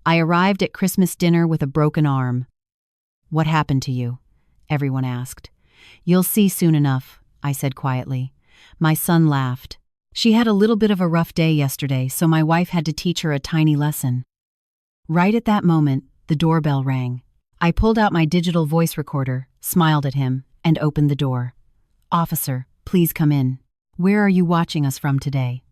I arrived at Christmas dinner with a broken arm. "What happened to you?" everyone asked. "You'll see soon enough," I said quietly. My son laughed. "She had a little bit of a rough day yesterday, so my wife had to teach her a tiny lesson." Right at that moment, the doorbell rang. I pulled out my digital voice recorder, smiled at him, and opened the door. "Officer, please come in. Where are you watching us from today?"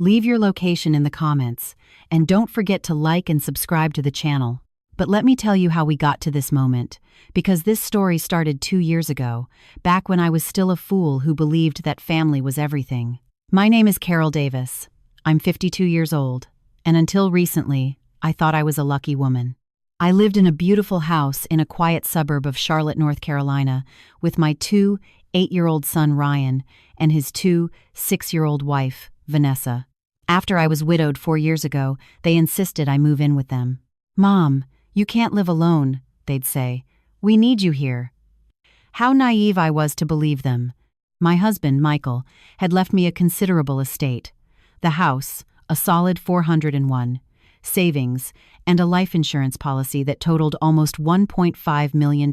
Leave your location in the comments, and don't forget to like and subscribe to the channel. But let me tell you how we got to this moment, because this story started 2 years ago, back when I was still a fool who believed that family was everything. My name is Carol Davis. I'm 52 years old, and until recently, I thought I was a lucky woman. I lived in a beautiful house in a quiet suburb of Charlotte, North Carolina, with my 2 8-year-old son Ryan and his 2 6-year-old wife, Vanessa. After I was widowed 4 years ago, they insisted I move in with them. "Mom, you can't live alone," they'd say. "We need you here." How naive I was to believe them. My husband, Michael, had left me a considerable estate. The house, a solid $401, savings, and a life insurance policy that totaled almost $1.5 million.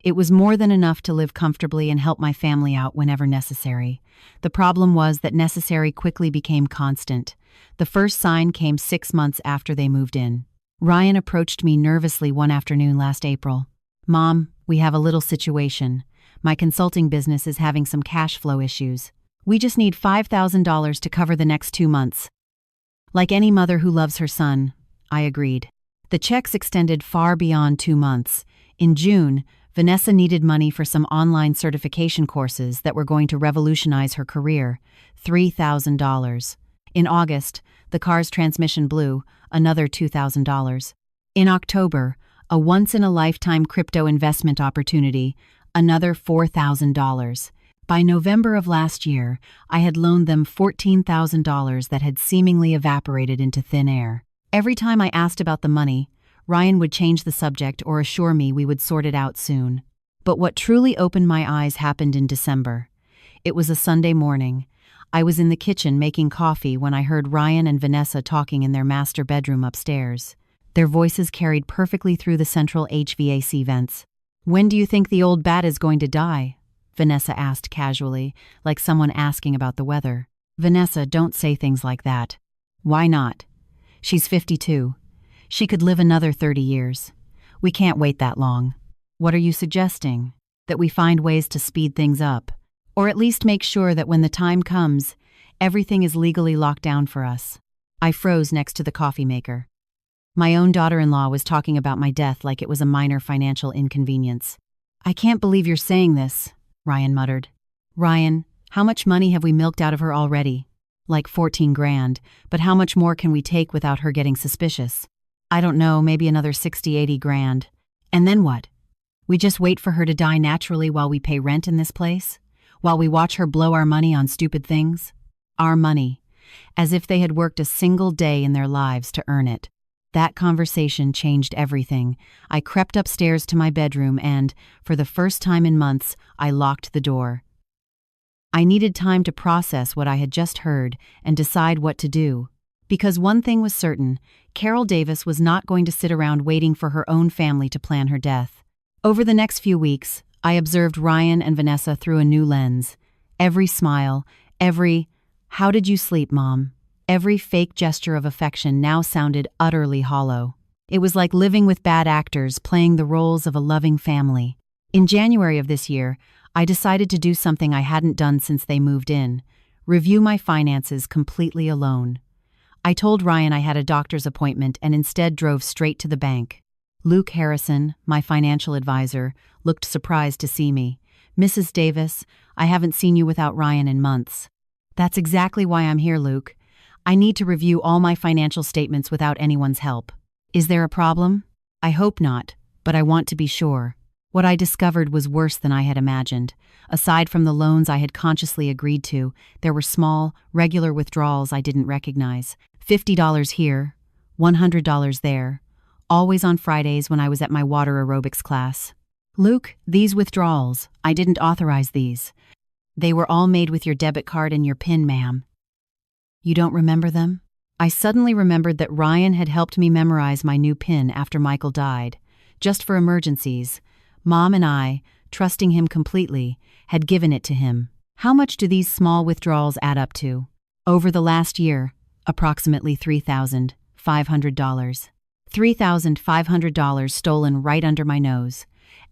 It was more than enough to live comfortably and help my family out whenever necessary. The problem was that necessary quickly became constant. The first sign came 6 months after they moved in. Ryan approached me nervously one afternoon last April. "Mom, we have a little situation. My consulting business is having some cash flow issues. We just need $5,000 to cover the next 2 months. Like any mother who loves her son, I agreed. The checks extended far beyond 2 months. In June, Vanessa needed money for some online certification courses that were going to revolutionize her career, $3,000. In August, the car's transmission blew, another $2,000. In October, a once-in-a-lifetime crypto investment opportunity, another $4,000. By November of last year, I had loaned them $14,000 that had seemingly evaporated into thin air. Every time I asked about the money, Ryan would change the subject or assure me we would sort it out soon. But what truly opened my eyes happened in December. It was a Sunday morning. I was in the kitchen making coffee when I heard Ryan and Vanessa talking in their master bedroom upstairs. Their voices carried perfectly through the central HVAC vents. "When do you think the old bat is going to die?" Vanessa asked casually, like someone asking about the weather. "Vanessa, don't say things like that." "Why not? She's 52. She could live another 30 years. We can't wait that long." "What are you suggesting? That we find ways to speed things up? Or at least make sure that when the time comes, everything is legally locked down for us?" I froze next to the coffee maker. My own daughter-in-law was talking about my death like it was a minor financial inconvenience. "I can't believe you're saying this," Ryan muttered. "Ryan, how much money have we milked out of her already?" "Like 14 grand, but how much more can we take without her getting suspicious?" "I don't know, maybe another 60-80 grand. And then what? We just wait for her to die naturally while we pay rent in this place? While we watch her blow our money on stupid things?" Our money. As if they had worked a single day in their lives to earn it. That conversation changed everything. I crept upstairs to my bedroom and, for the first time in months, I locked the door. I needed time to process what I had just heard and decide what to do. Because one thing was certain, Carol Davis was not going to sit around waiting for her own family to plan her death. Over the next few weeks, I observed Ryan and Vanessa through a new lens. Every smile, every, "How did you sleep, Mom?" Every fake gesture of affection now sounded utterly hollow. It was like living with bad actors playing the roles of a loving family. In January of this year, I decided to do something I hadn't done since they moved in: review my finances completely alone. I told Ryan I had a doctor's appointment and instead drove straight to the bank. Luke Harrison, my financial advisor, looked surprised to see me. "Mrs. Davis, I haven't seen you without Ryan in months." "That's exactly why I'm here, Luke. I need to review all my financial statements without anyone's help." "Is there a problem?" "I hope not, but I want to be sure." What I discovered was worse than I had imagined. Aside from the loans I had consciously agreed to, there were small, regular withdrawals I didn't recognize. $50 here, $100 there, always on Fridays when I was at my water aerobics class. "Luke, these withdrawals, I didn't authorize these. They were all made with your debit card and your PIN, ma'am." "You don't remember them?" I suddenly remembered that Ryan had helped me memorize my new PIN after Michael died, just for emergencies. Mom and I, trusting him completely, had given it to him. How much do these small withdrawals add up to? Over the last year, approximately $3,500. $3,500 stolen right under my nose.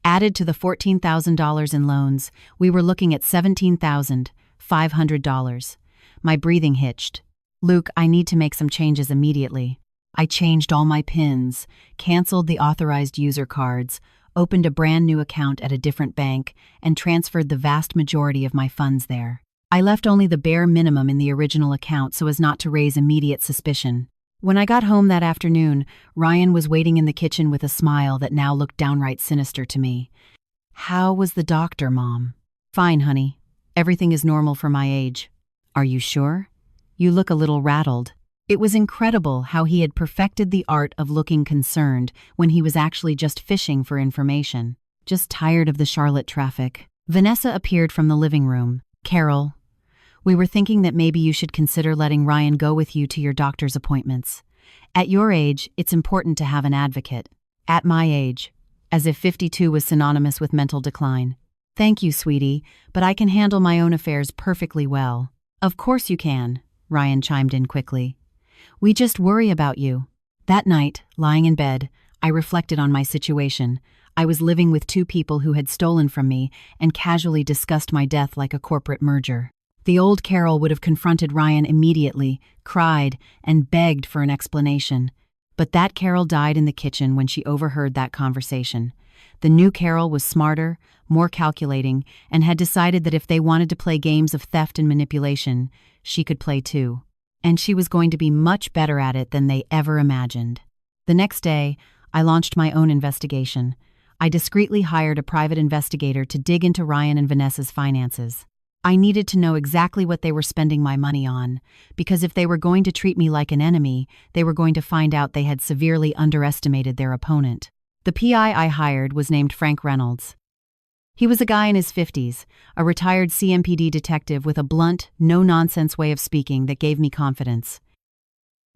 Added to the $14,000 in loans, we were looking at $17,500. My breathing hitched. Luke, I need to make some changes immediately. I changed all my PINs, canceled the authorized user cards, opened a brand new account at a different bank, and transferred the vast majority of my funds there. I left only the bare minimum in the original account so as not to raise immediate suspicion. When I got home that afternoon, Ryan was waiting in the kitchen with a smile that now looked downright sinister to me. How was the doctor, Mom? Fine, honey. Everything is normal for my age. Are you sure? You look a little rattled. It was incredible how he had perfected the art of looking concerned when he was actually just fishing for information. Just tired of the Charlotte traffic. Vanessa appeared from the living room. Carol, we were thinking that maybe you should consider letting Ryan go with you to your doctor's appointments. At your age, it's important to have an advocate. At my age, as if 52 was synonymous with mental decline. Thank you, sweetie, but I can handle my own affairs perfectly well. Of course you can, Ryan chimed in quickly. We just worry about you. That night, lying in bed, I reflected on my situation. I was living with two people who had stolen from me and casually discussed my death like a corporate merger. The old Carol would have confronted Ryan immediately, cried, and begged for an explanation. But that Carol died in the kitchen when she overheard that conversation. The new Carol was smarter, more calculating, and had decided that if they wanted to play games of theft and manipulation, she could play too. And she was going to be much better at it than they ever imagined. The next day, I launched my own investigation. I discreetly hired a private investigator to dig into Ryan and Vanessa's finances. I needed to know exactly what they were spending my money on, because if they were going to treat me like an enemy, they were going to find out they had severely underestimated their opponent. The PI I hired was named Frank Reynolds. He was a guy in his 50s, a retired CMPD detective with a blunt, no-nonsense way of speaking that gave me confidence.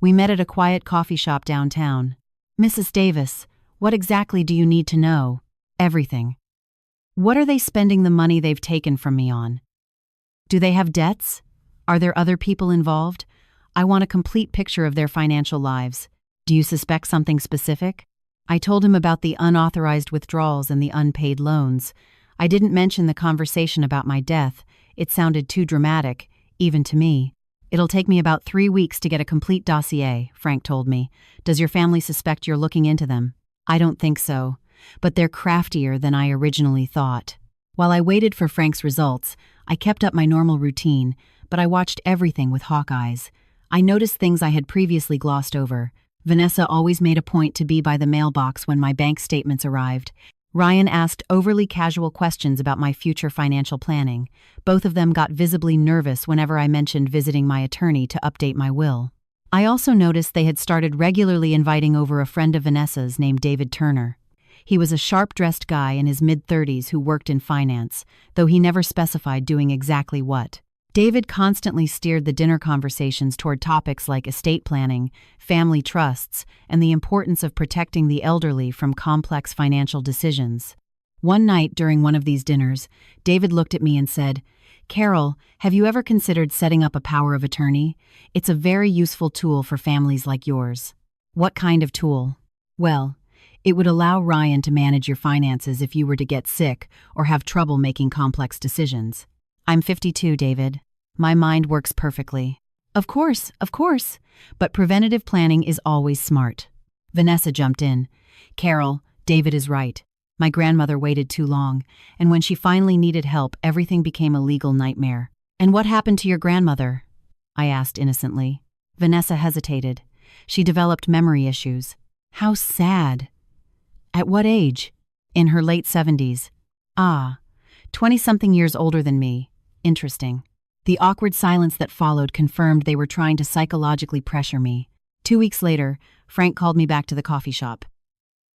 We met at a quiet coffee shop downtown. Mrs. Davis, what exactly do you need to know? Everything. What are they spending the money they've taken from me on? Do they have debts? Are there other people involved? I want a complete picture of their financial lives. Do you suspect something specific? I told him about the unauthorized withdrawals and the unpaid loans. I didn't mention the conversation about my death. It sounded too dramatic, even to me. It'll take me about 3 weeks to get a complete dossier, Frank told me. Does your family suspect you're looking into them? I don't think so, but they're craftier than I originally thought. While I waited for Frank's results, I kept up my normal routine, but I watched everything with hawk eyes. I noticed things I had previously glossed over. Vanessa always made a point to be by the mailbox when my bank statements arrived. Ryan asked overly casual questions about my future financial planning. Both of them got visibly nervous whenever I mentioned visiting my attorney to update my will. I also noticed they had started regularly inviting over a friend of Vanessa's named David Turner. He was a sharp-dressed guy in his mid-30s who worked in finance, though he never specified doing exactly what. David constantly steered the dinner conversations toward topics like estate planning, family trusts, and the importance of protecting the elderly from complex financial decisions. One night during one of these dinners, David looked at me and said, "Carol, have you ever considered setting up a power of attorney? It's a very useful tool for families like yours." "What kind of tool?" "Well, it would allow Ryan to manage your finances if you were to get sick or have trouble making complex decisions." "I'm 52, David. My mind works perfectly." Of course, but preventative planning is always smart." Vanessa jumped in. "Carol, David is right. My grandmother waited too long, and when she finally needed help, everything became a legal nightmare." "And what happened to your grandmother?" I asked innocently. Vanessa hesitated. "She developed memory issues." "How sad." "At what age?" "In her late 70s. "Ah, 20-something years older than me. Interesting." The awkward silence that followed confirmed they were trying to psychologically pressure me. 2 weeks later, Frank called me back to the coffee shop.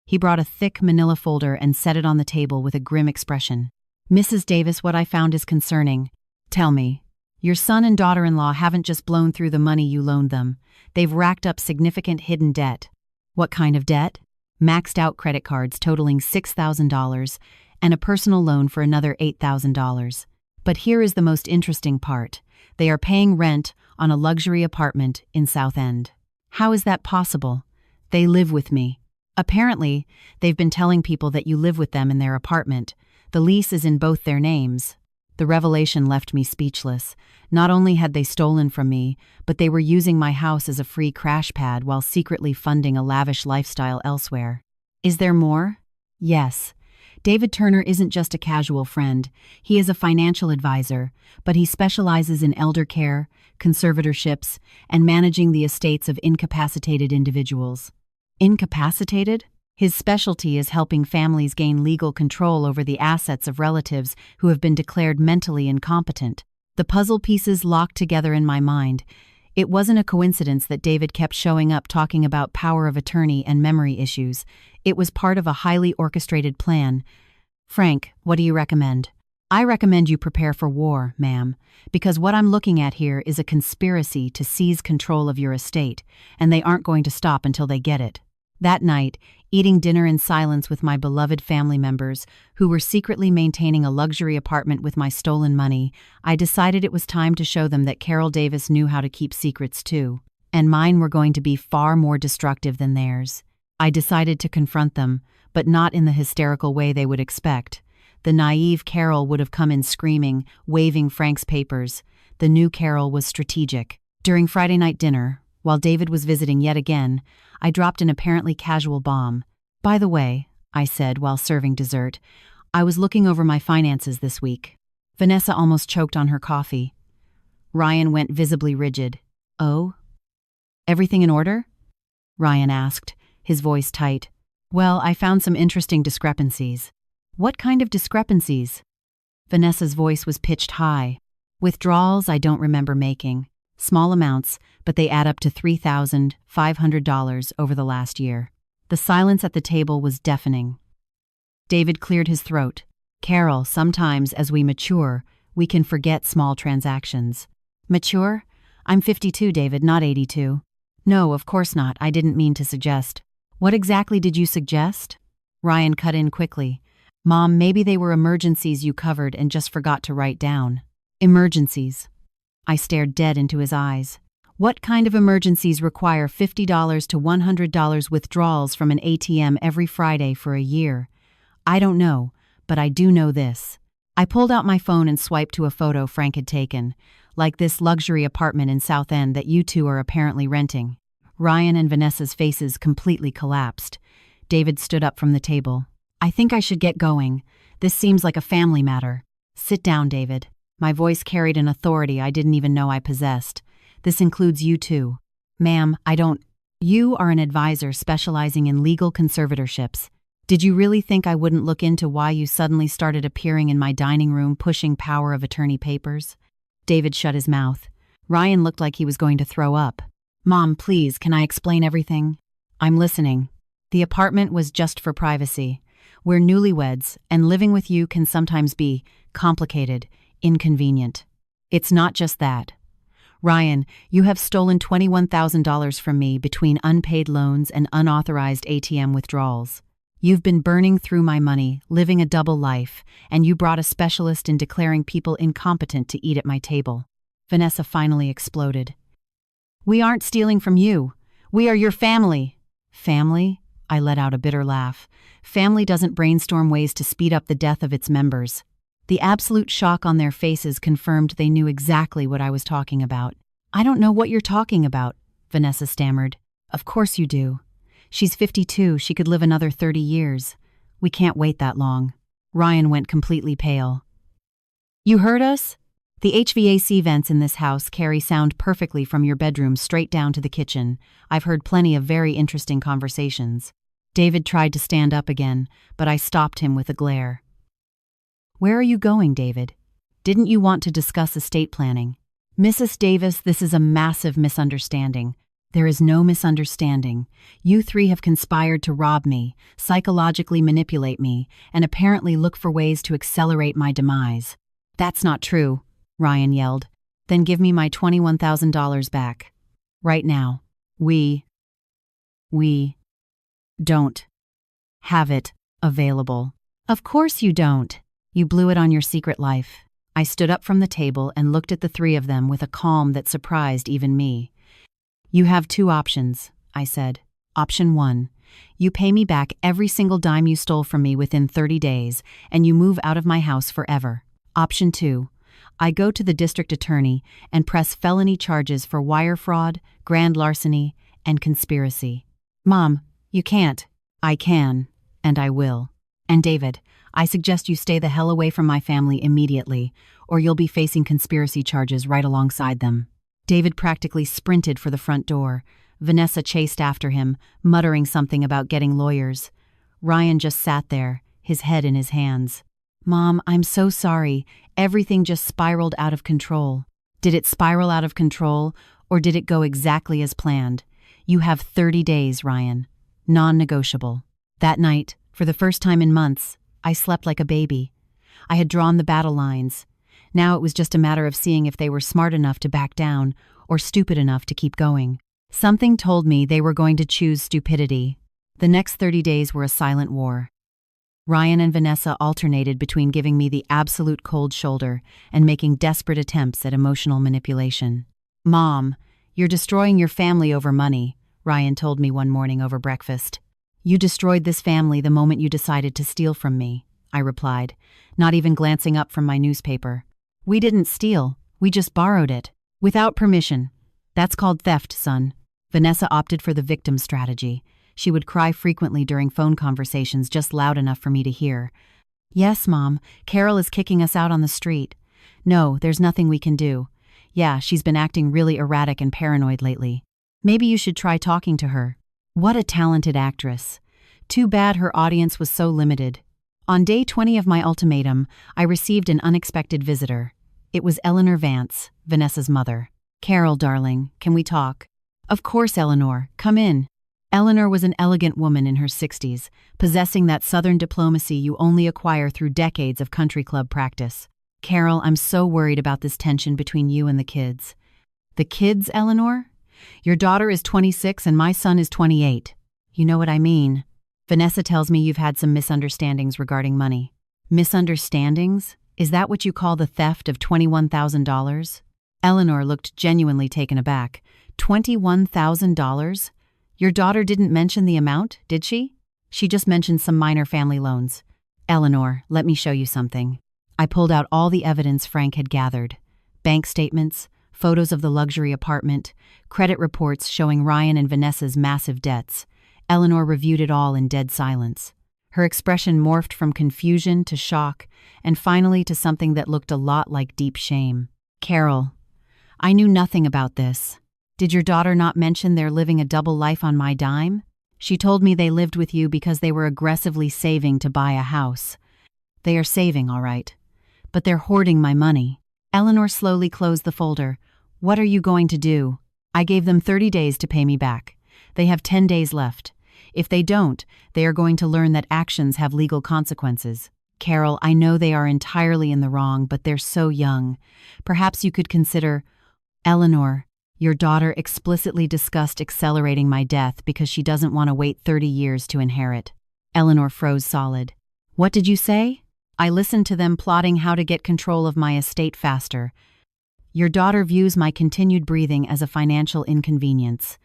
He brought a thick manila folder and set it on the table with a grim expression. "Mrs. Davis, what I found is concerning." "Tell me." Your son and daughter-in-law haven't just blown through the money you loaned them. They've racked up significant hidden debt. What kind of debt? Maxed out credit cards totaling $6,000 and a personal loan for another $8,000. But here is the most interesting part. They are paying rent on a luxury apartment in South End. How is that possible? They live with me. Apparently, they've been telling people that you live with them in their apartment. The lease is in both their names. The revelation left me speechless. Not only had they stolen from me, but they were using my house as a free crash pad while secretly funding a lavish lifestyle elsewhere. Is there more? Yes. David Turner isn't just a casual friend. He is a financial advisor, but he specializes in elder care, conservatorships, and managing the estates of incapacitated individuals. Incapacitated? His specialty is helping families gain legal control over the assets of relatives who have been declared mentally incompetent. The puzzle pieces locked together in my mind. It wasn't a coincidence that David kept showing up talking about power of attorney and memory issues. It was part of a highly orchestrated plan. Frank, what do you recommend? I recommend you prepare for war, ma'am, because what I'm looking at here is a conspiracy to seize control of your estate, and they aren't going to stop until they get it. That night, eating dinner in silence with my beloved family members, who were secretly maintaining a luxury apartment with my stolen money, I decided it was time to show them that Carol Davis knew how to keep secrets too, and mine were going to be far more destructive than theirs. I decided to confront them, but not in the hysterical way they would expect. The naive Carol would have come in screaming, waving Frank's papers. The new Carol was strategic. During Friday night dinner, while David was visiting yet again, I dropped an apparently casual bomb. By the way, I said while serving dessert, I was looking over my finances this week. Vanessa almost choked on her coffee. Ryan went visibly rigid. Oh? Everything in order? Ryan asked, his voice tight. Well, I found some interesting discrepancies. What kind of discrepancies? Vanessa's voice was pitched high. Withdrawals I don't remember making. Small amounts, but they add up to $3,500 over the last year. The silence at the table was deafening. David cleared his throat. Carol, sometimes as we mature, we can forget small transactions. Mature? I'm 52, David, not 82. No, of course not. I didn't mean to suggest. What exactly did you suggest? Ryan cut in quickly. Mom, maybe they were emergencies you covered and just forgot to write down. Emergencies. I stared dead into his eyes. What kind of emergencies require $50 to $100 withdrawals from an ATM every Friday for a year? I don't know, but I do know this. I pulled out my phone and swiped to a photo Frank had taken, like this luxury apartment in South End that you two are apparently renting. Ryan and Vanessa's faces completely collapsed. David stood up from the table. I think I should get going. This seems like a family matter. Sit down, David. My voice carried an authority I didn't even know I possessed. This includes you too. Ma'am, I don't... You are an advisor specializing in legal conservatorships. Did you really think I wouldn't look into why you suddenly started appearing in my dining room pushing power of attorney papers? David shut his mouth. Ryan looked like he was going to throw up. Mom, please, can I explain everything? I'm listening. The apartment was just for privacy. We're newlyweds, and living with you can sometimes be complicated, inconvenient. It's not just that. Ryan, you have stolen $21,000 from me between unpaid loans and unauthorized ATM withdrawals. You've been burning through my money, living a double life, and you brought a specialist in declaring people incompetent to eat at my table. Vanessa finally exploded. We aren't stealing from you. We are your family. Family? I let out a bitter laugh. Family doesn't brainstorm ways to speed up the death of its members. The absolute shock on their faces confirmed they knew exactly what I was talking about. I don't know what you're talking about, Vanessa stammered. Of course you do. She's 52, she could live another 30 years. We can't wait that long. Ryan went completely pale. You heard us? The HVAC vents in this house carry sound perfectly from your bedroom straight down to the kitchen. I've heard plenty of very interesting conversations. David tried to stand up again, but I stopped him with a glare. Where are you going, David? Didn't you want to discuss estate planning? Mrs. Davis, this is a massive misunderstanding. There is no misunderstanding. You three have conspired to rob me, psychologically manipulate me, and apparently look for ways to accelerate my demise. That's not true, Ryan yelled. Then give me my $21,000 back. Right now. We don't have it available. Of course you don't. You blew it on your secret life. I stood up from the table and looked at the three of them with a calm that surprised even me. You have two options, I said. Option 1. You pay me back every single dime you stole from me within 30 days, and you move out of my house forever. Option 2. I go to the district attorney and press felony charges for wire fraud, grand larceny, and conspiracy. Mom, you can't. I can, and I will. And David, I suggest you stay the hell away from my family immediately, or you'll be facing conspiracy charges right alongside them. David practically sprinted for the front door. Vanessa chased after him, muttering something about getting lawyers. Ryan just sat there, his head in his hands. Mom, I'm so sorry. Everything just spiraled out of control. Did it spiral out of control, or did it go exactly as planned? You have 30 days, Ryan. Non-negotiable. That night, for the first time in months, I slept like a baby. I had drawn the battle lines. Now it was just a matter of seeing if they were smart enough to back down or stupid enough to keep going. Something told me they were going to choose stupidity. The next 30 days were a silent war. Ryan and Vanessa alternated between giving me the absolute cold shoulder and making desperate attempts at emotional manipulation. Mom, you're destroying your family over money, Ryan told me one morning over breakfast. You destroyed this family the moment you decided to steal from me, I replied, not even glancing up from my newspaper. We didn't steal, we just borrowed it. Without permission. That's called theft, son. Vanessa opted for the victim strategy. She would cry frequently during phone conversations just loud enough for me to hear. Yes, Mom, Carol is kicking us out on the street. No, there's nothing we can do. Yeah, she's been acting really erratic and paranoid lately. Maybe you should try talking to her. What a talented actress. Too bad her audience was so limited. On day 20 of my ultimatum, I received an unexpected visitor. It was Eleanor Vance, Vanessa's mother. Carol, darling, can we talk? Of course, Eleanor, come in. Eleanor was an elegant woman in her 60s, possessing that southern diplomacy you only acquire through decades of country club practice. Carol, I'm so worried about this tension between you and the kids. The kids, Eleanor? Your daughter is 26 and my son is 28. You know what I mean. Vanessa tells me you've had some misunderstandings regarding money. Misunderstandings? Is that what you call the theft of $21,000? Eleanor looked genuinely taken aback. $21,000? Your daughter didn't mention the amount, did she? She just mentioned some minor family loans. Eleanor, let me show you something. I pulled out all the evidence Frank had gathered. Bank statements, photos of the luxury apartment, credit reports showing Ryan and Vanessa's massive debts. Eleanor reviewed it all in dead silence. Her expression morphed from confusion to shock, and finally to something that looked a lot like deep shame. Carol, I knew nothing about this. Did your daughter not mention they're living a double life on my dime? She told me they lived with you because they were aggressively saving to buy a house. They are saving, all right. But they're hoarding my money. Eleanor slowly closed the folder. What are you going to do? I gave them 30 days to pay me back. They have 10 days left. If they don't, they are going to learn that actions have legal consequences. Carol, I know they are entirely in the wrong, but they're so young. Perhaps you could consider... Eleanor, your daughter explicitly discussed accelerating my death because she doesn't want to wait 30 years to inherit. Eleanor froze solid. What did you say? I listened to them plotting how to get control of my estate faster. Your daughter views my continued breathing as a financial inconvenience.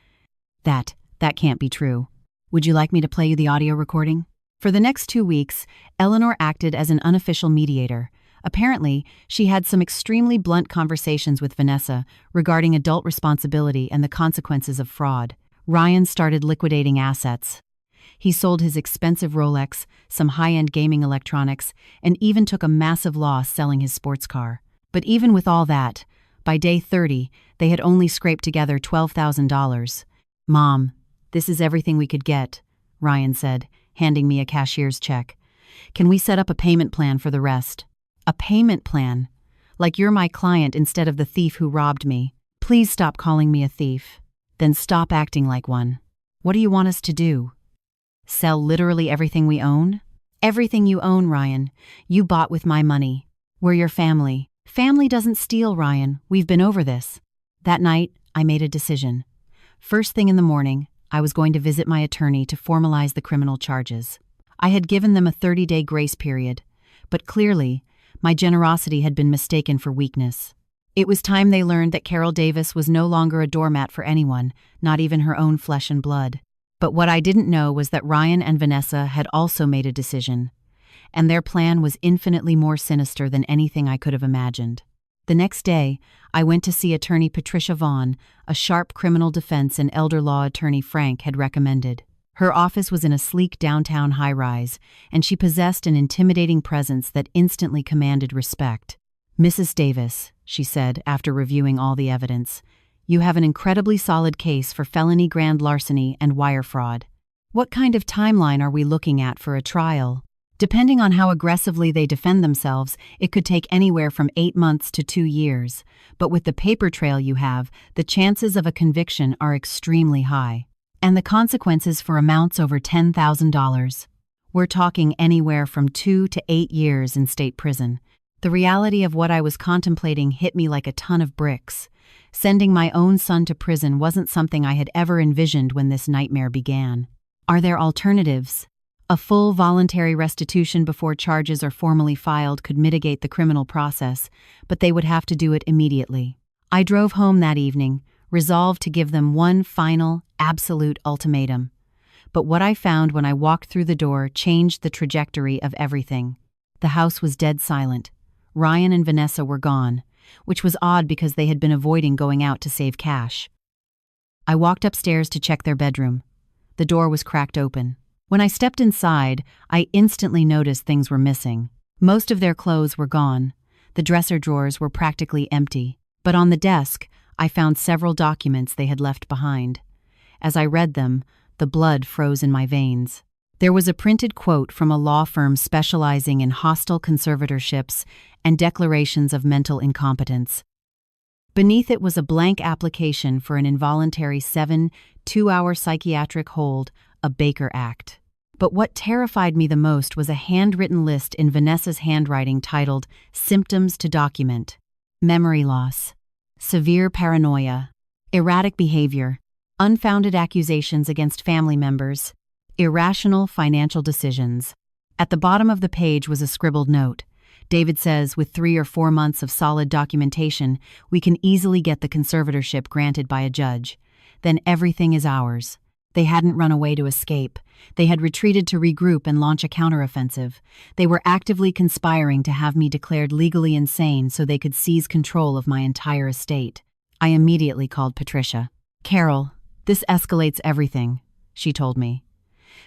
That can't be true. Would you like me to play you the audio recording? For the next 2 weeks, Eleanor acted as an unofficial mediator. Apparently, she had some extremely blunt conversations with Vanessa regarding adult responsibility and the consequences of fraud. Ryan started liquidating assets. He sold his expensive Rolex, some high-end gaming electronics, and even took a massive loss selling his sports car. But even with all that, by day 30, they had only scraped together $12,000. Mom, this is everything we could get, Ryan said, handing me a cashier's check. Can we set up a payment plan for the rest? A payment plan? Like you're my client instead of the thief who robbed me. Please stop calling me a thief. Then stop acting like one. What do you want us to do? Sell literally everything we own? Everything you own, Ryan. You bought with my money. We're your family. Family doesn't steal, Ryan. We've been over this. That night, I made a decision. First thing in the morning, I was going to visit my attorney to formalize the criminal charges. I had given them a 30-day grace period, but clearly, my generosity had been mistaken for weakness. It was time they learned that Carol Davis was no longer a doormat for anyone, not even her own flesh and blood. But what I didn't know was that Ryan and Vanessa had also made a decision, and their plan was infinitely more sinister than anything I could have imagined. The next day, I went to see attorney Patricia Vaughn, a sharp criminal defense and elder law attorney Frank had recommended. Her office was in a sleek downtown high-rise, and she possessed an intimidating presence that instantly commanded respect. "Mrs. Davis," she said after reviewing all the evidence, "you have an incredibly solid case for felony grand larceny and wire fraud. What kind of timeline are we looking at for a trial? Depending on how aggressively they defend themselves, it could take anywhere from 8 months to 2 years, but with the paper trail you have, the chances of a conviction are extremely high. And the consequences for amounts over $10,000. We're talking anywhere from 2 to 8 years in state prison." The reality of what I was contemplating hit me like a ton of bricks. Sending my own son to prison wasn't something I had ever envisioned when this nightmare began. Are there alternatives? A full voluntary restitution before charges are formally filed could mitigate the criminal process, but they would have to do it immediately. I drove home that evening, resolved to give them one final, absolute ultimatum. But what I found when I walked through the door changed the trajectory of everything. The house was dead silent. Ryan and Vanessa were gone, which was odd because they had been avoiding going out to save cash. I walked upstairs to check their bedroom. The door was cracked open. When I stepped inside, I instantly noticed things were missing. Most of their clothes were gone. The dresser drawers were practically empty. But on the desk, I found several documents they had left behind. As I read them, the blood froze in my veins. There was a printed quote from a law firm specializing in hostile conservatorships and declarations of mental incompetence. Beneath it was a blank application for an involuntary 2-hour psychiatric hold, a Baker Act. But what terrified me the most was a handwritten list in Vanessa's handwriting titled "Symptoms to Document." Memory loss, severe paranoia, erratic behavior, unfounded accusations against family members, irrational financial decisions. At the bottom of the page was a scribbled note. "David says with 3 or 4 months of solid documentation, we can easily get the conservatorship granted by a judge. Then everything is ours." They hadn't run away to escape. They had retreated to regroup and launch a counteroffensive. They were actively conspiring to have me declared legally insane so they could seize control of my entire estate. I immediately called Patricia. "Carol, this escalates everything," she told me.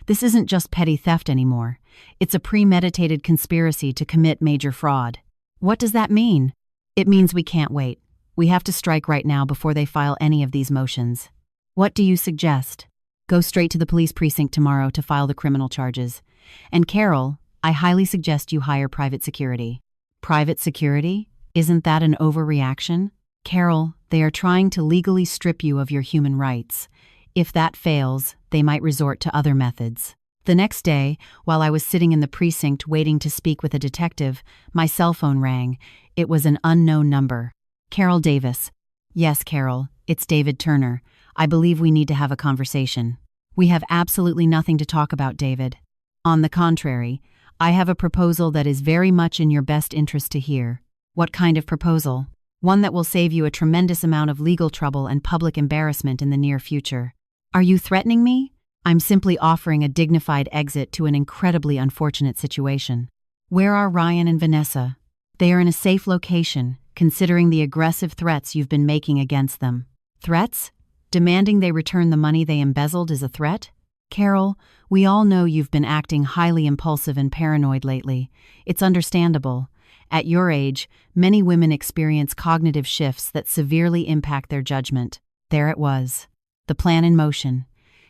"This isn't just petty theft anymore. It's a premeditated conspiracy to commit major fraud." "What does that mean?" "It means we can't wait. We have to strike right now before they file any of these motions." "What do you suggest?" "Go straight to the police precinct tomorrow to file the criminal charges. And Carol, I highly suggest you hire private security." "Private security? Isn't that an overreaction?" "Carol, they are trying to legally strip you of your human rights. If that fails, they might resort to other methods." The next day, while I was sitting in the precinct waiting to speak with a detective, my cell phone rang. It was an unknown number. "Carol Davis." "Yes, Carol, it's David Turner. I believe we need to have a conversation." "We have absolutely nothing to talk about, David. On the contrary, I have a proposal that is very much in your best interest to hear." "What kind of proposal?" "One that will save you a tremendous amount of legal trouble and public embarrassment in the near future." "Are you threatening me?" "I'm simply offering a dignified exit to an incredibly unfortunate situation." "Where are Ryan and Vanessa?" "They are in a safe location, considering the aggressive threats you've been making against them." "Threats? Demanding they return the money they embezzled is a threat?" "Carol, we all know you've been acting highly impulsive and paranoid lately. It's understandable. At your age, many women experience cognitive shifts that severely impact their judgment." There it was. The plan in motion.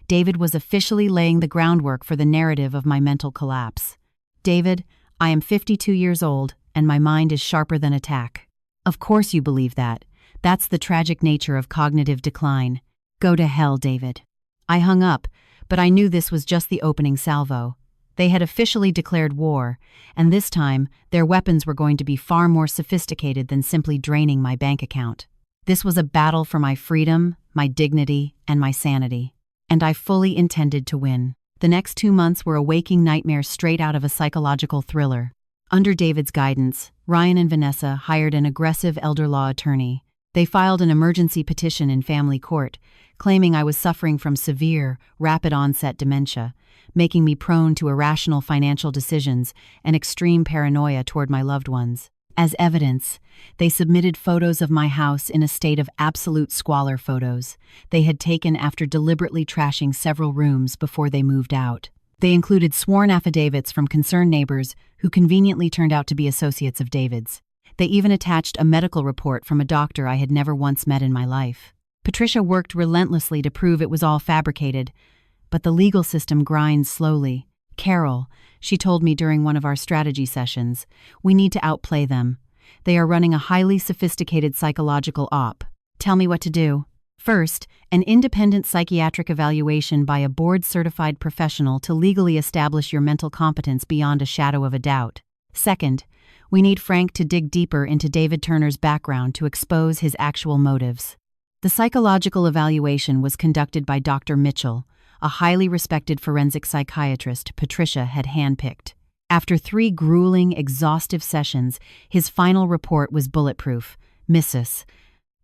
David was officially laying the groundwork for the narrative of my mental collapse. "David, I am 52 years old, and my mind is sharper than a tack." "Of course you believe that. That's the tragic nature of cognitive decline. Go to hell, David." I hung up, but I knew this was just the opening salvo. They had officially declared war, and this time, their weapons were going to be far more sophisticated than simply draining my bank account. This was a battle for my freedom, my dignity, and my sanity. And I fully intended to win. The next 2 months were a waking nightmare straight out of a psychological thriller. Under David's guidance, Ryan and Vanessa hired an aggressive elder law attorney. They filed an emergency petition in family court, claiming I was suffering from severe, rapid-onset dementia, making me prone to irrational financial decisions and extreme paranoia toward my loved ones. As evidence, they submitted photos of my house in a state of absolute squalor, photos they had taken after deliberately trashing several rooms before they moved out. They included sworn affidavits from concerned neighbors who conveniently turned out to be associates of David's. They even attached a medical report from a doctor I had never once met in my life. Patricia worked relentlessly to prove it was all fabricated, but the legal system grinds slowly. "Carol," she told me during one of our strategy sessions, "we need to outplay them. They are running a highly sophisticated psychological op. Tell me what to do." First, an independent psychiatric evaluation by a board-certified professional to legally establish your mental competence beyond a shadow of a doubt. Second, we need Frank to dig deeper into David Turner's background to expose his actual motives. The psychological evaluation was conducted by Dr. Mitchell, a highly respected forensic psychiatrist Patricia had handpicked. After 3 grueling, exhaustive sessions, his final report was bulletproof. Mrs.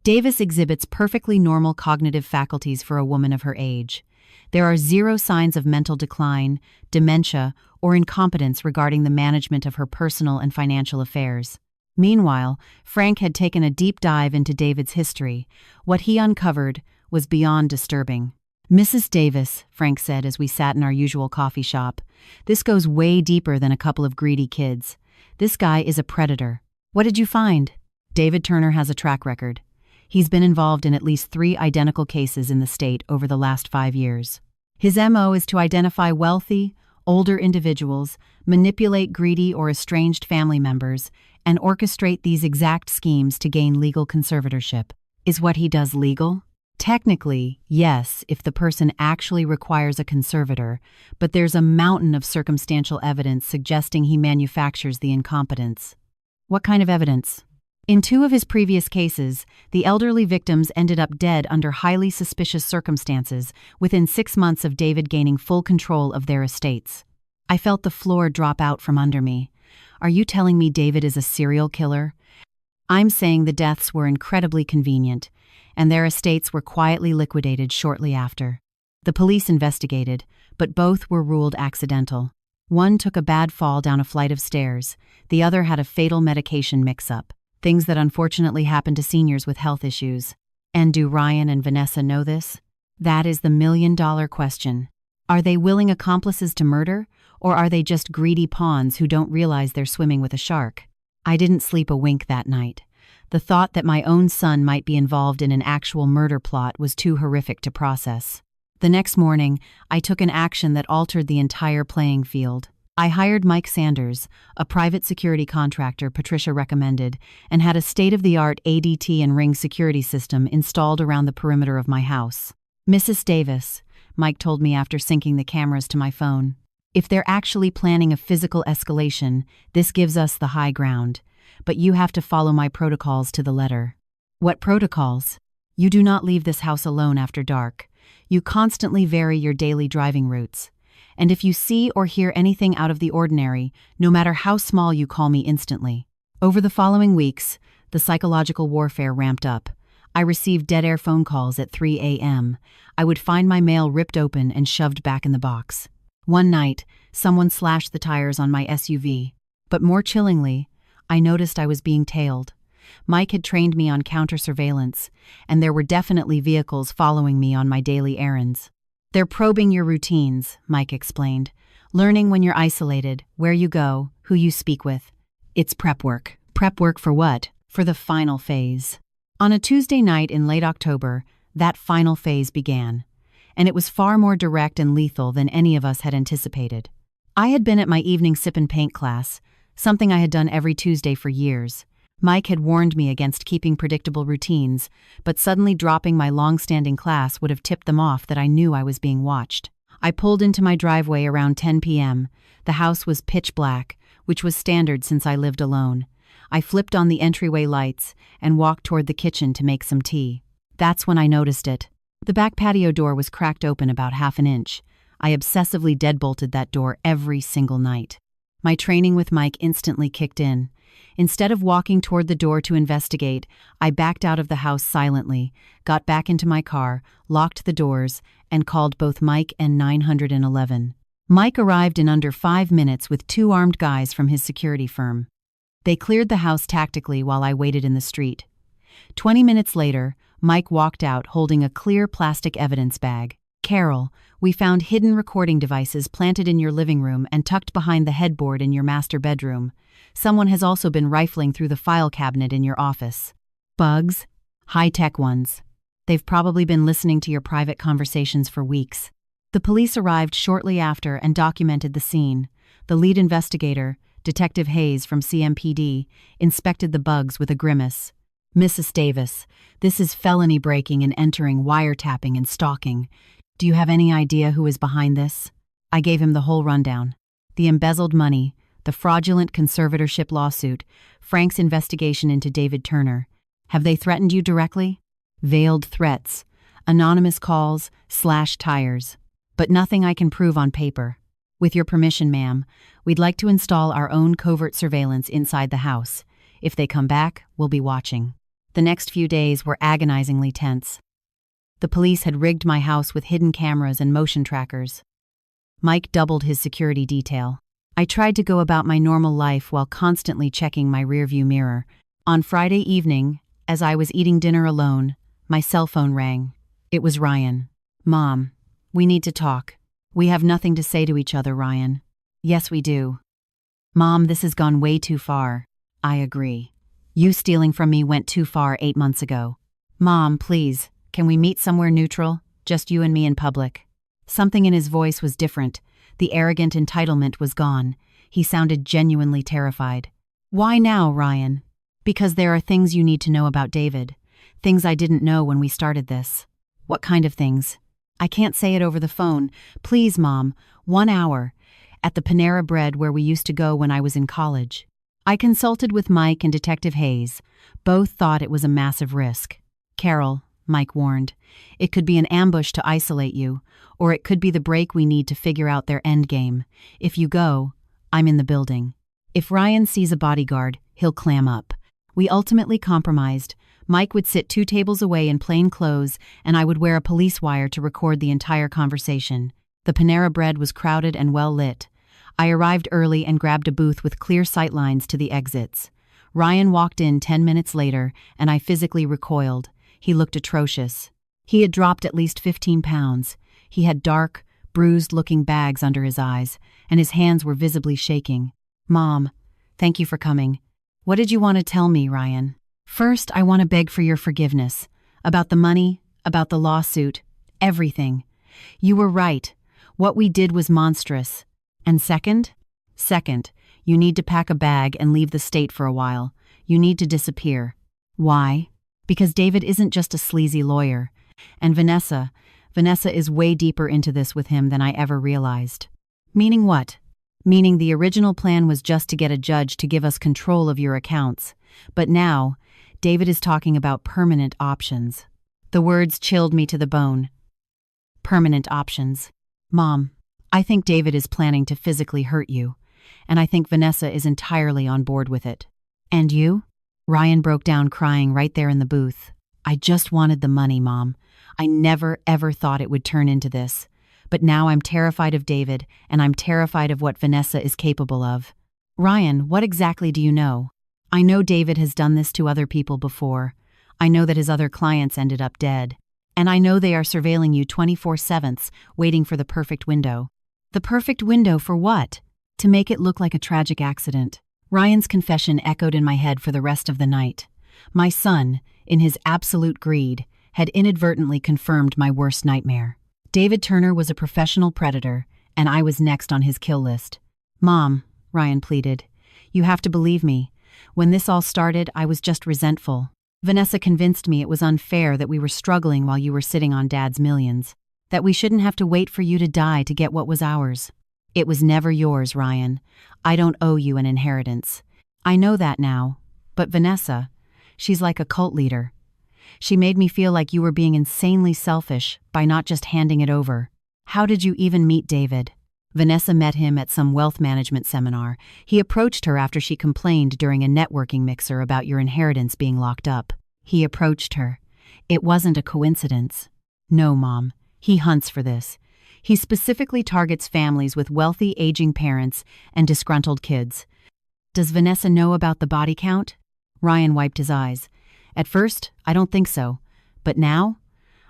Davis exhibits perfectly normal cognitive faculties for a woman of her age. There are 0 signs of mental decline, dementia, or incompetence regarding the management of her personal and financial affairs. Meanwhile, Frank had taken a deep dive into David's history. What he uncovered was beyond disturbing. "Mrs. Davis," Frank said as we sat in our usual coffee shop, "this goes way deeper than a couple of greedy kids. This guy is a predator." "What did you find?" "David Turner has a track record. He's been involved in at least 3 identical cases in the state over the last 5 years. His MO is to identify wealthy, older individuals, manipulate greedy or estranged family members, and orchestrate these exact schemes to gain legal conservatorship." "Is what he does legal?" "Technically, yes, if the person actually requires a conservator, but there's a mountain of circumstantial evidence suggesting he manufactures the incompetence." "What kind of evidence?" "In 2 of his previous cases, the elderly victims ended up dead under highly suspicious circumstances within 6 months of David gaining full control of their estates." I felt the floor drop out from under me. "Are you telling me David is a serial killer?" "I'm saying the deaths were incredibly convenient, and their estates were quietly liquidated shortly after. The police investigated, but both were ruled accidental. One took a bad fall down a flight of stairs, the other had a fatal medication mix-up. Things that unfortunately happen to seniors with health issues. And do Ryan and Vanessa know this? That is the million-dollar question. Are they willing accomplices to murder, or are they just greedy pawns who don't realize they're swimming with a shark? I didn't sleep a wink that night. The thought that my own son might be involved in an actual murder plot was too horrific to process. The next morning, I took an action that altered the entire playing field. I hired Mike Sanders, a private security contractor Patricia recommended, and had a state-of-the-art ADT and Ring security system installed around the perimeter of my house. "Mrs. Davis," Mike told me after syncing the cameras to my phone, "if they're actually planning a physical escalation, this gives us the high ground. But you have to follow my protocols to the letter." "What protocols?" "You do not leave this house alone after dark. You constantly vary your daily driving routes. And if you see or hear anything out of the ordinary, no matter how small, you call me instantly." Over the following weeks, the psychological warfare ramped up. I received dead-air phone calls at 3 a.m. I would find my mail ripped open and shoved back in the box. One night, someone slashed the tires on my SUV. But more chillingly, I noticed I was being tailed. Mike had trained me on counter-surveillance, and there were definitely vehicles following me on my daily errands. "They're probing your routines," Mike explained, "learning when you're isolated, where you go, who you speak with. It's prep work." "Prep work for what?" "For the final phase." On a Tuesday night in late October, that final phase began, and it was far more direct and lethal than any of us had anticipated. I had been at my evening sip and paint class, something I had done every Tuesday for years. Mike had warned me against keeping predictable routines, but suddenly dropping my long-standing class would have tipped them off that I knew I was being watched. I pulled into my driveway around 10 p.m. The house was pitch black, which was standard since I lived alone. I flipped on the entryway lights and walked toward the kitchen to make some tea. That's when I noticed it. The back patio door was cracked open about half an inch. I obsessively deadbolted that door every single night. My training with Mike instantly kicked in. Instead of walking toward the door to investigate, I backed out of the house silently, got back into my car, locked the doors, and called both Mike and 911. Mike arrived in under 5 minutes with 2 armed guys from his security firm. They cleared the house tactically while I waited in the street. 20 minutes later, Mike walked out holding a clear plastic evidence bag. "Carol, we found hidden recording devices planted in your living room and tucked behind the headboard in your master bedroom. Someone has also been rifling through the file cabinet in your office. Bugs? High-tech ones. They've probably been listening to your private conversations for weeks." The police arrived shortly after and documented the scene. The lead investigator, Detective Hayes from CMPD, inspected the bugs with a grimace. "Mrs. Davis, this is felony breaking and entering, wiretapping and stalking. Do you have any idea who is behind this?" I gave him the whole rundown. The embezzled money, the fraudulent conservatorship lawsuit, Frank's investigation into David Turner. "Have they threatened you directly?" "Veiled threats, anonymous calls, slashed tires. But nothing I can prove on paper. With your permission, ma'am, we'd like to install our own covert surveillance inside the house. If they come back, we'll be watching." The next few days were agonizingly tense. The police had rigged my house with hidden cameras and motion trackers. Mike doubled his security detail. I tried to go about my normal life while constantly checking my rearview mirror. On Friday evening, as I was eating dinner alone, my cell phone rang. It was Ryan. "Mom, we need to talk. We have nothing to say to each other, Ryan." "Yes, we do." "Mom, this has gone way too far." "I agree. You stealing from me went too far 8 months ago." "Mom, please, can we meet somewhere neutral? Just you and me in public." Something in his voice was different. The arrogant entitlement was gone. He sounded genuinely terrified. "Why now, Ryan?" "Because there are things you need to know about David. Things I didn't know when we started this." "What kind of things?" "I can't say it over the phone. Please, Mom, 1 hour. At the Panera Bread where we used to go when I was in college." I consulted with Mike and Detective Hayes. Both thought it was a massive risk. "Carol," Mike warned, "it could be an ambush to isolate you, or it could be the break we need to figure out their endgame. If you go, I'm in the building. If Ryan sees a bodyguard, he'll clam up." We ultimately compromised. Mike would sit 2 tables away in plain clothes, and I would wear a police wire to record the entire conversation. The Panera Bread was crowded and well lit. I arrived early and grabbed a booth with clear sightlines to the exits. Ryan walked in 10 minutes later, and I physically recoiled. He looked atrocious. He had dropped at least 15 pounds. He had dark, bruised-looking bags under his eyes, and his hands were visibly shaking. "Mom, thank you for coming. What did you want to tell me, Ryan?" "First, I want to beg for your forgiveness. About the money, about the lawsuit, everything. You were right. What we did was monstrous. And second? Second, you need to pack a bag and leave the state for a while. You need to disappear." "Why?" "Because David isn't just a sleazy lawyer. And Vanessa is way deeper into this with him than I ever realized." "Meaning what?" "Meaning the original plan was just to get a judge to give us control of your accounts. But now, David is talking about permanent options." The words chilled me to the bone. Permanent options. "Mom, I think David is planning to physically hurt you, and I think Vanessa is entirely on board with it." "And you?" Ryan broke down crying right there in the booth. "I just wanted the money, Mom. I never, ever thought it would turn into this. But now I'm terrified of David, and I'm terrified of what Vanessa is capable of." "Ryan, what exactly do you know?" "I know David has done this to other people before. I know that his other clients ended up dead. And I know they are surveilling you 24/7, waiting for the perfect window." "The perfect window for what?" "To make it look like a tragic accident." Ryan's confession echoed in my head for the rest of the night. My son, in his absolute greed, had inadvertently confirmed my worst nightmare. David Turner was a professional predator, and I was next on his kill list. "Mom," Ryan pleaded, "you have to believe me. When this all started, I was just resentful. Vanessa convinced me it was unfair that we were struggling while you were sitting on Dad's millions." That we shouldn't have to wait for you to die to get what was ours. It was never yours, Ryan. I don't owe you an inheritance. I know that now. But Vanessa, she's like a cult leader. She made me feel like you were being insanely selfish by not just handing it over. How did you even meet David? Vanessa met him at some wealth management seminar. He approached her after she complained during a networking mixer about your inheritance being locked up. He approached her. It wasn't a coincidence. No, Mom. He hunts for this. He specifically targets families with wealthy, aging parents and disgruntled kids. Does Vanessa know about the body count? Ryan wiped his eyes. At first, I don't think so. But now,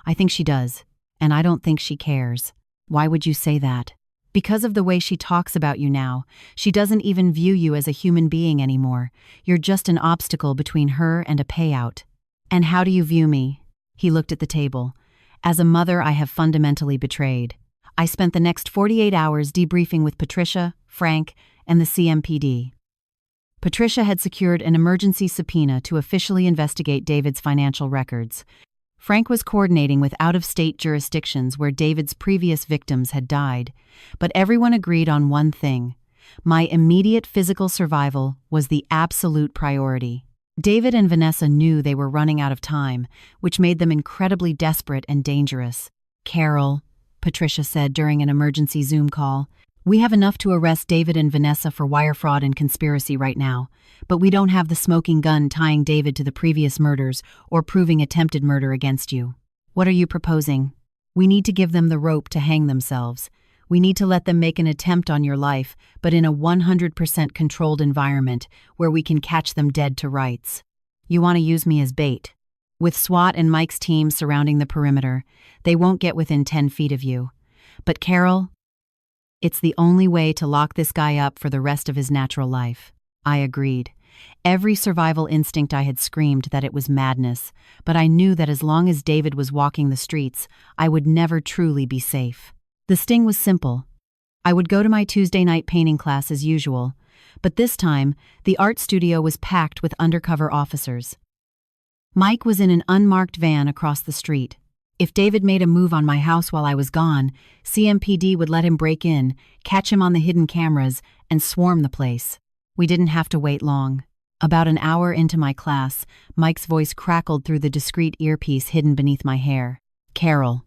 I think she does. And I don't think she cares. Why would you say that? Because of the way she talks about you now. She doesn't even view you as a human being anymore. You're just an obstacle between her and a payout. And how do you view me? He looked at the table. As a mother, I have fundamentally betrayed. I spent the next 48 hours debriefing with Patricia, Frank, and the CMPD. Patricia had secured an emergency subpoena to officially investigate David's financial records. Frank was coordinating with out-of-state jurisdictions where David's previous victims had died, but everyone agreed on one thing. My immediate physical survival was the absolute priority. David and Vanessa knew they were running out of time, which made them incredibly desperate and dangerous. Carol, Patricia said during an emergency Zoom call, we have enough to arrest David and Vanessa for wire fraud and conspiracy right now, but we don't have the smoking gun tying David to the previous murders or proving attempted murder against you. What are you proposing? We need to give them the rope to hang themselves. We need to let them make an attempt on your life, but in a 100% controlled environment where we can catch them dead to rights. You want to use me as bait. With SWAT and Mike's team surrounding the perimeter, they won't get within 10 feet of you. But Carol, it's the only way to lock this guy up for the rest of his natural life. I agreed. Every survival instinct I had screamed that it was madness, but I knew that as long as David was walking the streets, I would never truly be safe. The sting was simple. I would go to my Tuesday night painting class as usual, but this time, the art studio was packed with undercover officers. Mike was in an unmarked van across the street. If David made a move on my house while I was gone, CMPD would let him break in, catch him on the hidden cameras, and swarm the place. We didn't have to wait long. About an hour into my class, Mike's voice crackled through the discreet earpiece hidden beneath my hair. Carol,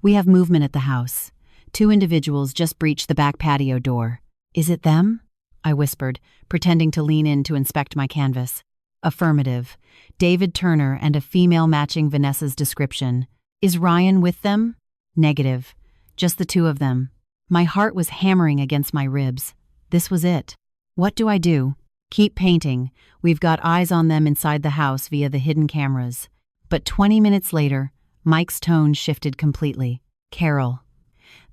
we have movement at the house. 2 individuals just breached the back patio door. Is it them? I whispered, pretending to lean in to inspect my canvas. Affirmative. David Turner and a female matching Vanessa's description. Is Ryan with them? Negative. Just the 2 of them. My heart was hammering against my ribs. This was it. What do I do? Keep painting. We've got eyes on them inside the house via the hidden cameras. But 20 minutes later, Mike's tone shifted completely. Carol,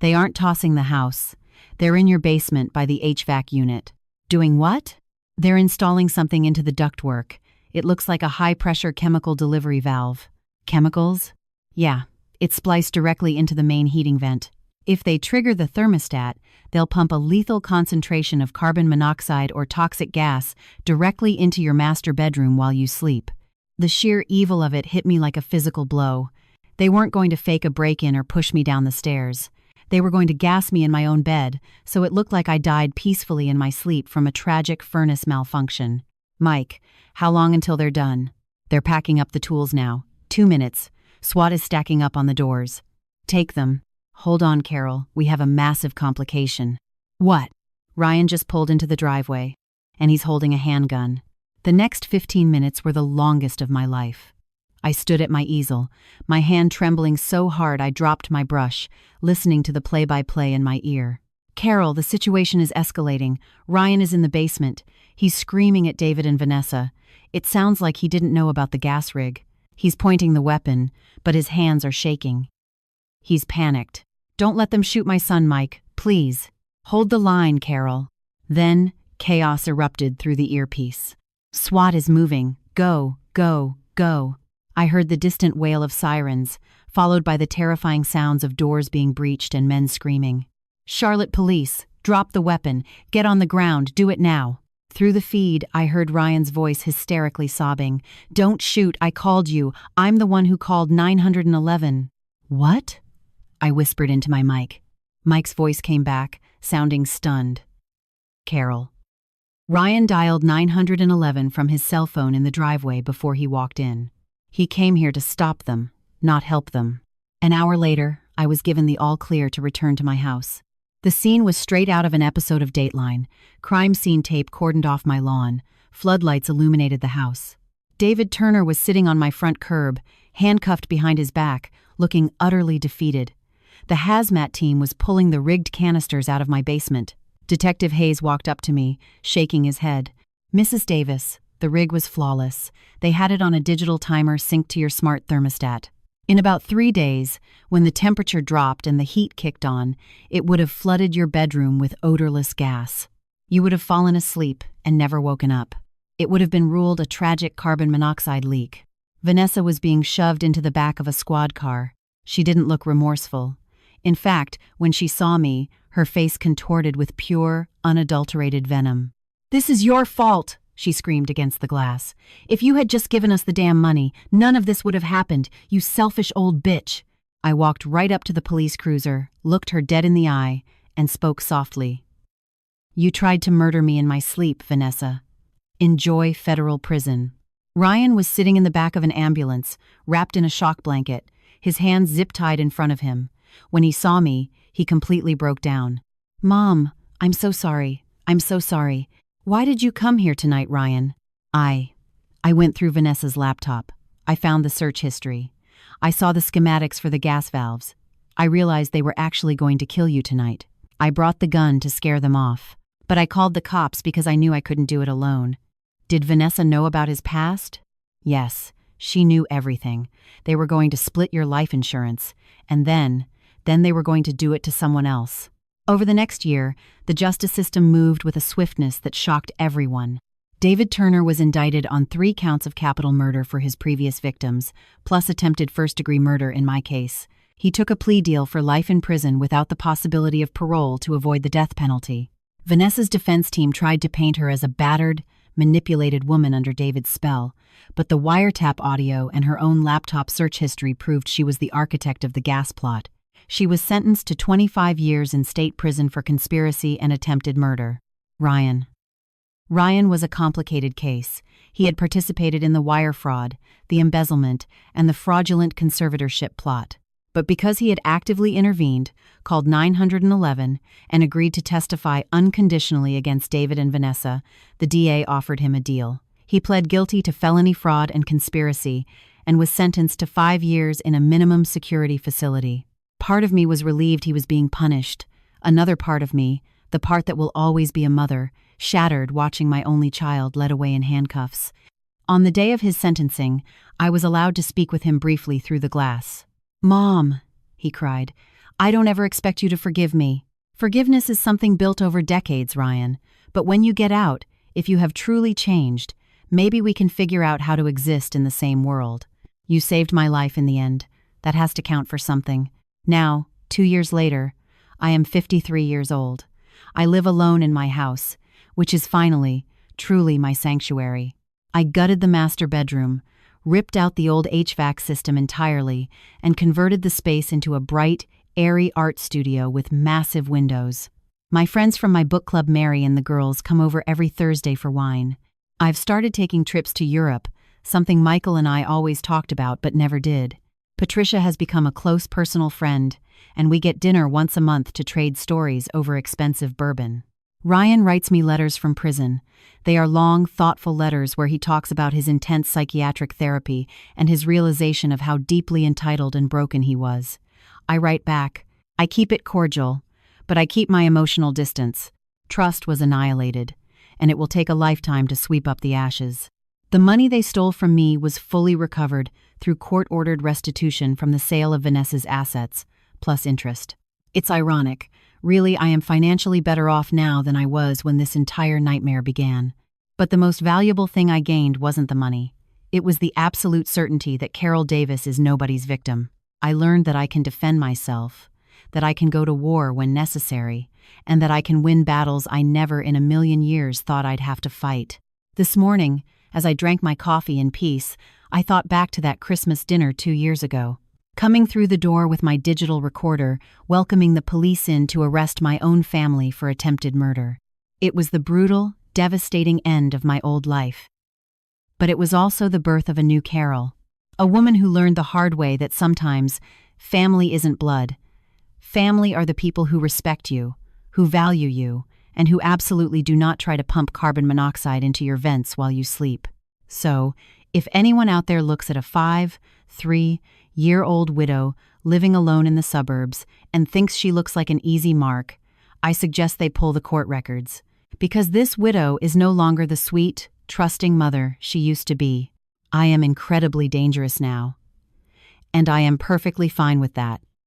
they aren't tossing the house. They're in your basement by the HVAC unit. Doing what? They're installing something into the ductwork. It looks like a high-pressure chemical delivery valve. Chemicals? Yeah, it's spliced directly into the main heating vent. If they trigger the thermostat, they'll pump a lethal concentration of carbon monoxide or toxic gas directly into your master bedroom while you sleep. The sheer evil of it hit me like a physical blow. They weren't going to fake a break-in or push me down the stairs. They were going to gas me in my own bed, so it looked like I died peacefully in my sleep from a tragic furnace malfunction. Mike, how long until they're done? They're packing up the tools now. 2 minutes. SWAT is stacking up on the doors. Take them. Hold on, Carol. We have a massive complication. What? Ryan just pulled into the driveway, and he's holding a handgun. The next 15 minutes were the longest of my life. I stood at my easel, my hand trembling so hard I dropped my brush, listening to the play-by-play in my ear. Carol, the situation is escalating. Ryan is in the basement. He's screaming at David and Vanessa. It sounds like he didn't know about the gas rig. He's pointing the weapon, but his hands are shaking. He's panicked. Don't let them shoot my son, Mike. Please. Hold the line, Carol. Then, chaos erupted through the earpiece. SWAT is moving. Go, go, go. I heard the distant wail of sirens, followed by the terrifying sounds of doors being breached and men screaming. Charlotte police, drop the weapon. Get on the ground. Do it now. Through the feed, I heard Ryan's voice hysterically sobbing. Don't shoot. I called you. I'm the one who called 911. What? I whispered into my mic. Mike's voice came back, sounding stunned. Carol. Ryan dialed 911 from his cell phone in the driveway before he walked in. He came here to stop them, not help them. An hour later, I was given the all-clear to return to my house. The scene was straight out of an episode of Dateline. Crime scene tape cordoned off my lawn. Floodlights illuminated the house. David Turner was sitting on my front curb, handcuffed behind his back, looking utterly defeated. The hazmat team was pulling the rigged canisters out of my basement. Detective Hayes walked up to me, shaking his head. "Mrs. Davis, the rig was flawless. They had it on a digital timer synced to your smart thermostat. In about 3 days, when the temperature dropped and the heat kicked on, it would have flooded your bedroom with odorless gas. You would have fallen asleep and never woken up. It would have been ruled a tragic carbon monoxide leak." Vanessa was being shoved into the back of a squad car. She didn't look remorseful. In fact, when she saw me, her face contorted with pure, unadulterated venom. "This is your fault," she screamed against the glass. "If you had just given us the damn money, none of this would have happened, you selfish old bitch." I walked right up to the police cruiser, looked her dead in the eye, and spoke softly. "You tried to murder me in my sleep, Vanessa. Enjoy federal prison." Ryan was sitting in the back of an ambulance, wrapped in a shock blanket, his hands zip-tied in front of him. When he saw me, he completely broke down. "Mom, I'm so sorry. I'm so sorry. Why did you come here tonight, Ryan?" I went through Vanessa's laptop. I found the search history. I saw the schematics for the gas valves. I realized they were actually going to kill you tonight. I brought the gun to scare them off. But I called the cops because I knew I couldn't do it alone. Did Vanessa know about his past? Yes, she knew everything. They were going to split your life insurance, and then they were going to do it to someone else. Over the next year, the justice system moved with a swiftness that shocked everyone. David Turner was indicted on 3 counts of capital murder for his previous victims, plus attempted first-degree murder in my case. He took a plea deal for life in prison without the possibility of parole to avoid the death penalty. Vanessa's defense team tried to paint her as a battered, manipulated woman under David's spell, but the wiretap audio and her own laptop search history proved she was the architect of the gas plot. She was sentenced to 25 years in state prison for conspiracy and attempted murder. Ryan was a complicated case. He had participated in the wire fraud, the embezzlement, and the fraudulent conservatorship plot. But because he had actively intervened, called 911, and agreed to testify unconditionally against David and Vanessa, the DA offered him a deal. He pled guilty to felony fraud and conspiracy and was sentenced to 5 years in a minimum security facility. Part of me was relieved he was being punished. Another part of me, the part that will always be a mother, shattered watching my only child led away in handcuffs. On the day of his sentencing, I was allowed to speak with him briefly through the glass. "Mom," he cried, "I don't ever expect you to forgive me. Forgiveness is something built over decades, Ryan. But when you get out, if you have truly changed, maybe we can figure out how to exist in the same world. You saved my life in the end. That has to count for something. Now, 2 years later, I am 53 years old. I live alone in my house, which is finally, truly my sanctuary. I gutted the master bedroom, ripped out the old HVAC system entirely, and converted the space into a bright, airy art studio with massive windows. My friends from my book club, Mary and the girls, come over every Thursday for wine. I've started taking trips to Europe, something Michael and I always talked about but never did. Patricia has become a close personal friend, and we get dinner once a month to trade stories over expensive bourbon. Ryan writes me letters from prison. They are long, thoughtful letters where he talks about his intense psychiatric therapy and his realization of how deeply entitled and broken he was. I write back. I keep it cordial, but I keep my emotional distance. Trust was annihilated, and it will take a lifetime to sweep up the ashes. The money they stole from me was fully recovered through court-ordered restitution from the sale of Vanessa's assets, plus interest. It's ironic. Really, I am financially better off now than I was when this entire nightmare began. But the most valuable thing I gained wasn't the money. It was the absolute certainty that Carol Davis is nobody's victim. I learned that I can defend myself, that I can go to war when necessary, and that I can win battles I never in a million years thought I'd have to fight. This morning, as I drank my coffee in peace, I thought back to that Christmas dinner 2 years ago. coming through the door with my digital recorder, welcoming the police in to arrest my own family for attempted murder. It was the brutal, devastating end of my old life. But it was also the birth of a new Carol, a woman who learned the hard way that sometimes family isn't blood. Family are the people who respect you, who value you, and who absolutely do not try to pump carbon monoxide into your vents while you sleep. So, if anyone out there looks at a 3-year-old widow living alone in the suburbs and thinks she looks like an easy mark, I suggest they pull the court records. Because this widow is no longer the sweet, trusting mother she used to be. I am incredibly dangerous now. And I am perfectly fine with that.